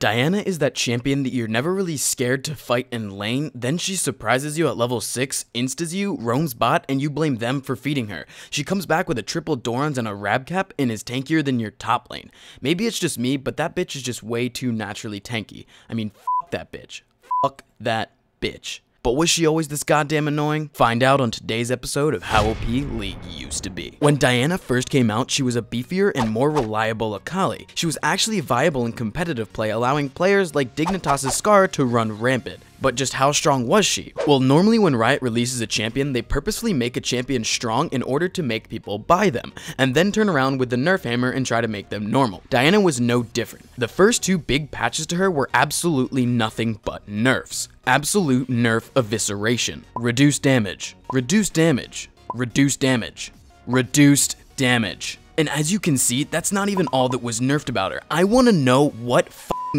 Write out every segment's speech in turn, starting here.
Diana is that champion that you're never really scared to fight in lane, then she surprises you at level 6, instas you, roams bot, and you blame them for feeding her. She comes back with a triple Dorans and a Rab Cap and is tankier than your top lane. Maybe it's just me, but that bitch is just way too naturally tanky. I mean, fuck that bitch. Fuck that bitch. But was she always this goddamn annoying? Find out on today's episode of How OP League Used to Be. When Diana first came out, she was a beefier and more reliable Akali. She was actually viable in competitive play, allowing players like Dignitas' Scar to run rampant. But just how strong was she? Well, normally when Riot releases a champion, they purposefully make a champion strong in order to make people buy them, and then turn around with the nerf hammer and try to make them normal. Diana was no different. The first two big patches to her were absolutely nothing but nerfs. Absolute nerf evisceration. Reduced damage. Reduced damage. Reduced damage. Reduced damage. And as you can see, that's not even all that was nerfed about her. I want to know what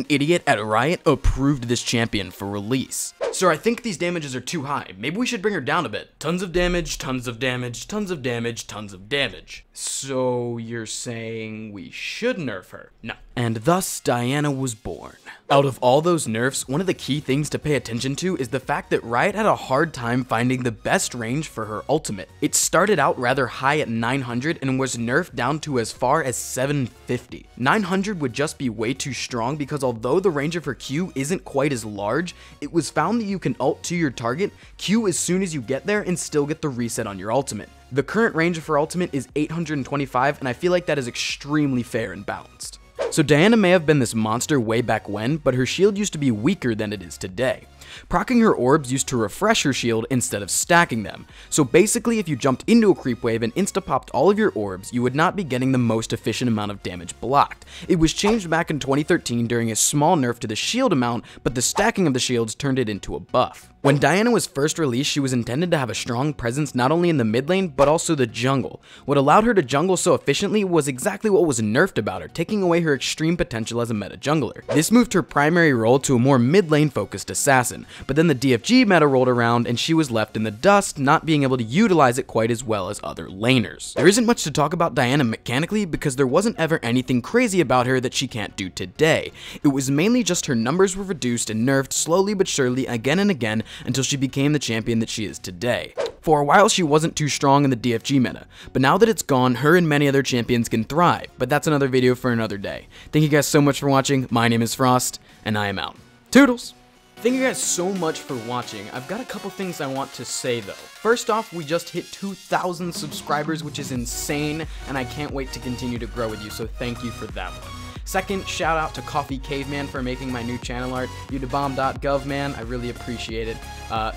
idiot at Riot approved this champion for release. Sir, I think these damages are too high. Maybe we should bring her down a bit. Tons of damage, tons of damage, tons of damage, tons of damage. So you're saying we should nerf her? No. And thus Diana was born. Out of all those nerfs, one of the key things to pay attention to is the fact that Riot had a hard time finding the best range for her ultimate. It started out rather high at 900 and was nerfed down to as far as 750. 900 would just be way too strong because although the range of her Q isn't quite as large, it was found that you can ult to your target, Q as soon as you get there, and still get the reset on your ultimate. The current range of her ultimate is 825, and I feel like that is extremely fair and balanced. So Diana may have been this monster way back when, but her shield used to be weaker than it is today. Proccing her orbs used to refresh her shield instead of stacking them. So basically, if you jumped into a creep wave and insta-popped all of your orbs, you would not be getting the most efficient amount of damage blocked. It was changed back in 2013 during a small nerf to the shield amount, but the stacking of the shields turned it into a buff. When Diana was first released, she was intended to have a strong presence not only in the mid lane, but also the jungle. What allowed her to jungle so efficiently was exactly what was nerfed about her, taking away her extreme potential as a meta jungler. This moved her primary role to a more mid lane focused assassin, but then the DFG meta rolled around and she was left in the dust, not being able to utilize it quite as well as other laners. There isn't much to talk about Diana mechanically because there wasn't ever anything crazy about her that she can't do today. It was mainly just her numbers were reduced and nerfed slowly but surely again and again until she became the champion that she is today. For a while she wasn't too strong in the DFG meta, but now that it's gone, her and many other champions can thrive, but that's another video for another day. Thank you guys so much for watching. My name is Frost, and I am out. Toodles! Thank you guys so much for watching. I've got a couple things I want to say though. First off, we just hit 2,000 subscribers, which is insane, and I can't wait to continue to grow with you, so thank you for that one. Second, shout out to Coffee Caveman for making my new channel art. Udabomb.gov, man, I really appreciate it.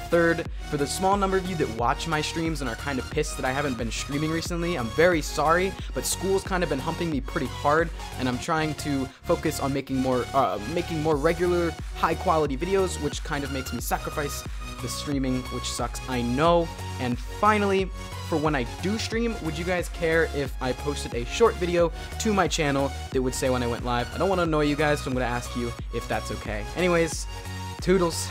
Third, for the small number of you that watch my streams and are kind of pissed that I haven't been streaming recently, I'm very sorry, but school's kind of been humping me pretty hard, and I'm trying to focus on making more regular, high-quality videos, which kind of makes me sacrifice the streaming, which sucks, I know. And finally, for when I do stream, would you guys care if I posted a short video to my channel that would say when I went live? I don't want to annoy you guys, so I'm going to ask you if that's okay. Anyways, toodles.